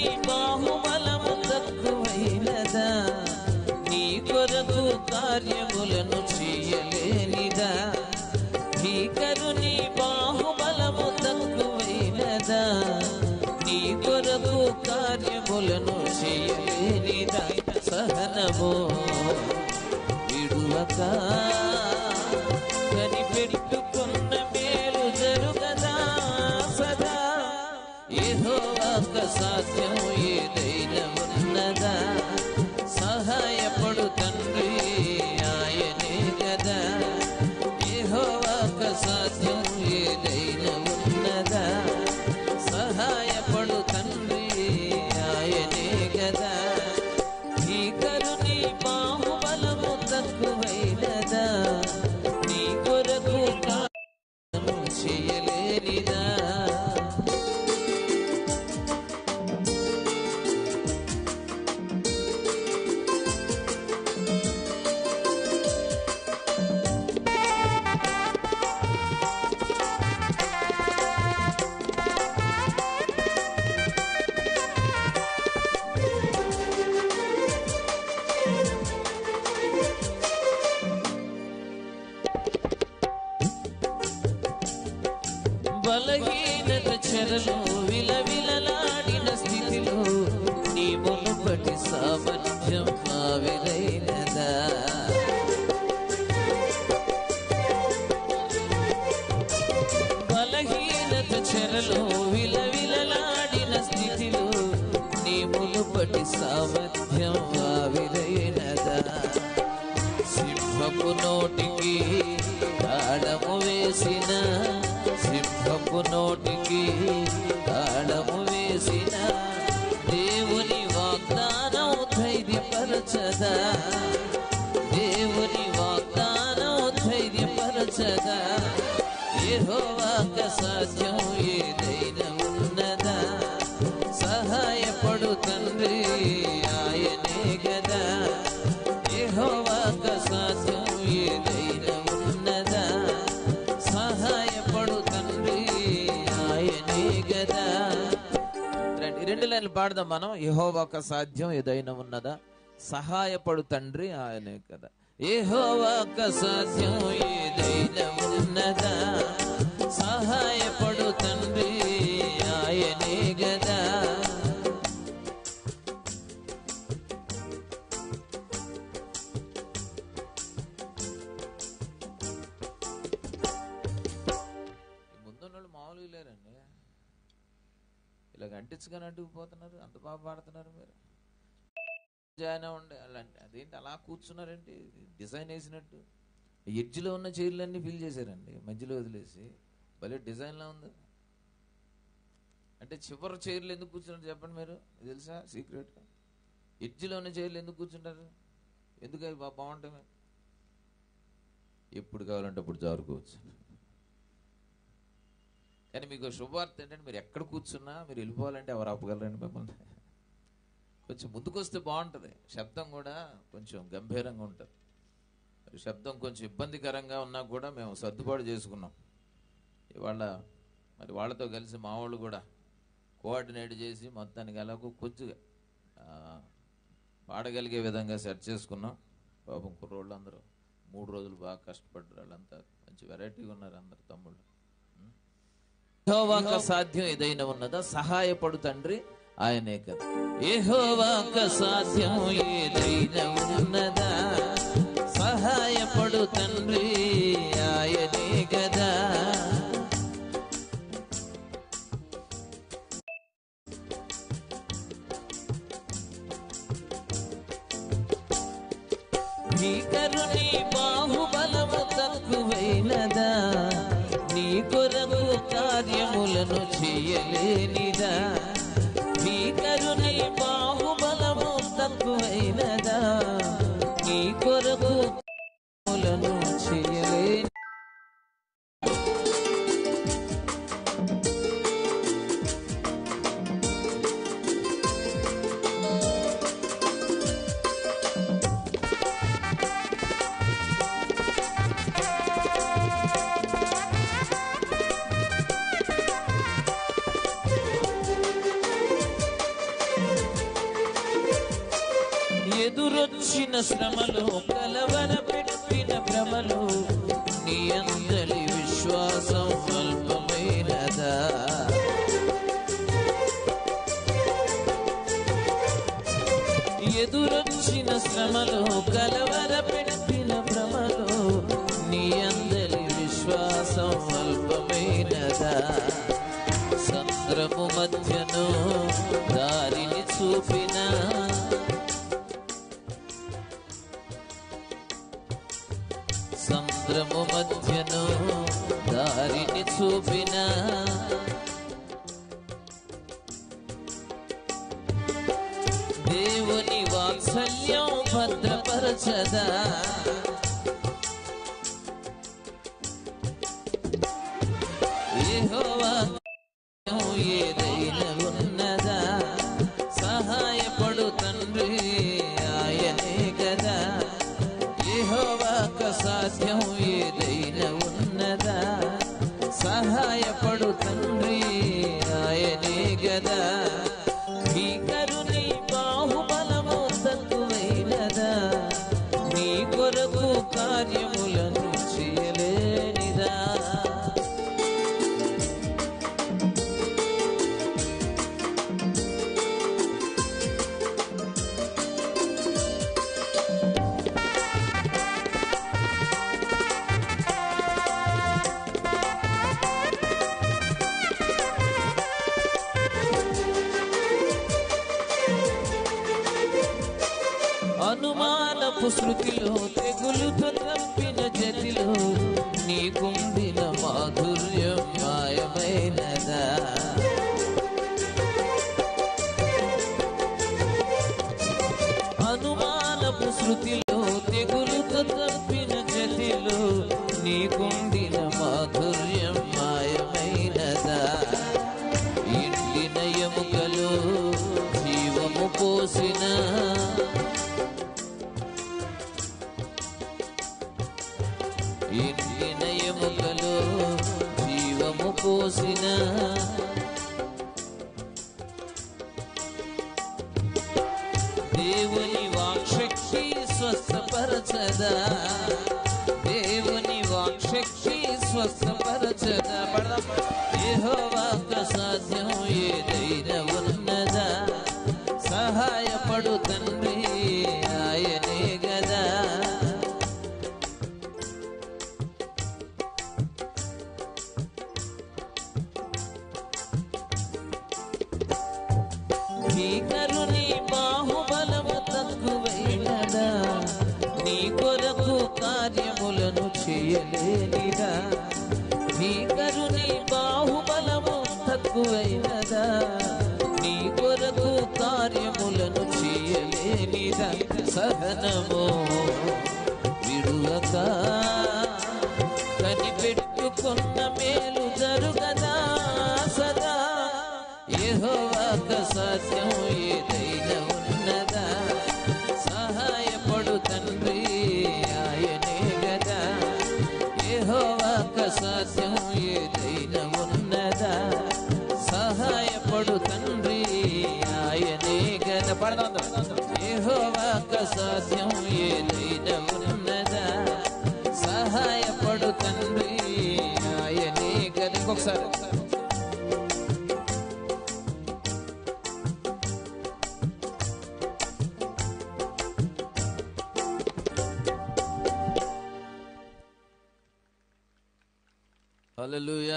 నీ బాహుబలము తక్కువైనదా, నీ కొరకు కార్యములను చేయలేనిదా. భీకరుని బాహుబలము తక్కువైనదా, నీ కొరకు కార్యములను చేయలేనిదా. సహనము విడువక కనిపెట్టుకున్న మేలు జరుగదా సదా. యెహోవాకు సాధ్యం ఏదైనా ఉన్నదా, సహాయపడు తండ్రి ఆయనే గదా. యెహోవాకు సాధ్యం ఏదైనా ఉన్నదా, సహాయపడు తండ్రి ఆయనే గదా. భీకరుని బాహుబలము తక్కువైనదా, నీ కొరకు కార్యము చేయలేనిదా. బలహీనత చెరలో విలవిలలాడిన స్థితిలో నీ మునుపటి సామర్థ్యం ఆవిరైనదా. బలహీనత చెరలో విలవిలలాడిన స్థితిలో నీ మునుపటి సామర్థ్యం ఆవిరైనదా. సింహపు నోటికి తాళము వేసిన, సింహపు నోటికి తాళము వేసిన దేవుని వాగ్దానం ధైర్యపరచదా. దేవుని వాగ్దానం ధైర్యపరచదా. యెహోవాకు సాధ్యం ఏదైనా ఉన్నదా, సహాయపడు తండ్రి ఆయనే గదా. యెహోవాకు సాధ్యం ఏదైనా ఉన్నదా, సహాయపడు తండ్రి ఆయనే గదా. రండి, 2 లైన్లు పాడదాం మనం. యెహోవాకు సాధ్యం ఏదైనా ఉన్నదా, సహాయపడు తండ్రి ఆయనే కదా. యెహోవాకు సాధ్యం ఏదైనా ఉన్నదా, సహాయపడు తండ్రి ఆయనే గదా. ముందున్నోళ్ళు మామూలుగా లేరండి, ఇలాగ అంటించుకొని అంటుకుపోతున్నారు. అంత బాగా పాడుతున్నారు మీరు. జాయిన్ అవ్వండి అలాంటి. అదేంటి అలా కూర్చున్నారంటే డిజైన్ వేసినట్టు. ఎడ్జ్లో ఉన్న చైర్లన్నీ ఫిల్ చేశారండి, మధ్యలో వదిలేసి. భలే డిజైన్లా ఉంది. అంటే చివరి చైర్లు ఎందుకు కూర్చున్నారు చెప్పండి మీరు, తెలుసా సీక్రెట్? ఎడ్జ్లో ఉన్న చైర్లు ఎందుకు కూర్చుంటారు? ఎందుకు అవి బాగుంటాయి? ఎప్పుడు కావాలంటే అప్పుడు జారుకోవచ్చు. కానీ మీకు శుభవార్త ఏంటంటే, మీరు ఎక్కడ కూర్చున్నా మీరు వెళ్ళిపోవాలంటే ఎవరు ఆపగలరండి మిమ్మల్ని? కొంచెం ముందుకు వస్తే బాగుంటుంది. శబ్దం కూడా కొంచెం గంభీరంగా ఉంటుంది. శబ్దం కొంచెం ఇబ్బందికరంగా ఉన్నా కూడా మేము సర్దుబాటు చేసుకున్నాం ఇవాళ. మరి వాళ్ళతో కలిసి మా వాళ్ళు కూడా కోఆర్డినేట్ చేసి మొత్తానికి అలాగూ కొద్దిగా పాడగలిగే విధంగా సెట్ చేసుకున్నాం. పాపం కుర్రోళ్ళు అందరూ 3 రోజులు బాగా కష్టపడ్డారు. వాళ్ళంతా మంచి వెరైటీగా ఉన్నారు అందరు తమ్ముళ్ళు. యెహోవాకు సాధ్యం ఏదైనా ఉన్నదా, సహాయపడు తండ్రి ఆయనే కదా. యెహోవాకు సాధ్యం ఏదైనా ఉన్నదా, సహాయపడు తండ్రి ఆయనే కదా. భీకరుని బాహుబలము తక్కువైనదా, నీ కొరకు కార్యములను చేయలేనిదా. భీకరుని బాహుబలము తక్కువైనదా, నీ కొరకు కార్యములను చేయలేని. ఎదురొచ్చిన శ్రమలు కలవర పెట్టిన భ్రమలు నీ అందలి విశ్వాసం అల్పమైనదా? ఎదురొచ్చిన శ్రమలు కలవర పెట్టిన భ్రమలు నీ అందలి విశ్వాసం అల్పమైనదా? సంద్రము మధ్యను దారిని చూపిన సంద్రము మధ్యను దారిని చూపిన దేవుని వాత్సల్యం భద్రపరచదా? యెహోవా ఏదైనా ఉన్నదా? సహాయపడు తండ్రి ఆయనే గదా. యెహోవాకు సాధ్యం ఏదైనా ఉన్నదా? సహాయపడు తండ్రి ఆయనే గదా. భీకరుని బాహుబలము తక్కువైనదా? నీ కొరకు కార్యములను చేయలేనిదా? అనుమానపు శృతిలో తెగులుతో తప్పిన జతిలో నీకుందిన మాధుర్యం మాయమైనదా? అనుమానపు శృతిలో తెగులుతో తప్పిన జతిలో నీకుందిన మాధుర్యం మాయమైనదా? ఎండిన ఎముకలో జీవము పోసిన ఎండిన ఎముకలో జీవము పోసిన దేవుని వాక్శక్తి స్వస్థపరచదా? దేవుని వాక్శక్తి స్వస్థపరచదా? యెహోవాకు సాధ్యం ఏదైనా ఉన్నదా? సహాయపడు తండ్రి ఆయనే గదా. భీకరుని బాహుబలము తక్కువైనదా? నీ కొరకు కార్యములను చేయలేనిదా? భీకరుని బాహుబలము తక్కువైనదా? నీ కొరకు కార్యములను చేయలేనిదా? సహనము విడువక కనిపెట్టుకున్న మేలు జరుగదా సదా? యెహోవాకు సాధ్యం ఏదైనా ఉన్నదా? సహాయపడు తండ్రి ఆయనే గదా. యెహోవాకు సాధ్యం ఏదైనా ఉన్నదా? సహాయపడు తండ్రి ఆయనే గదా. యెహోవాకు సాధ్యం ఏదైనా ఉన్నదా? సహాయపడు తండ్రి ఆయనే గదా. ఇంకొకసారి హల్లెలూయా.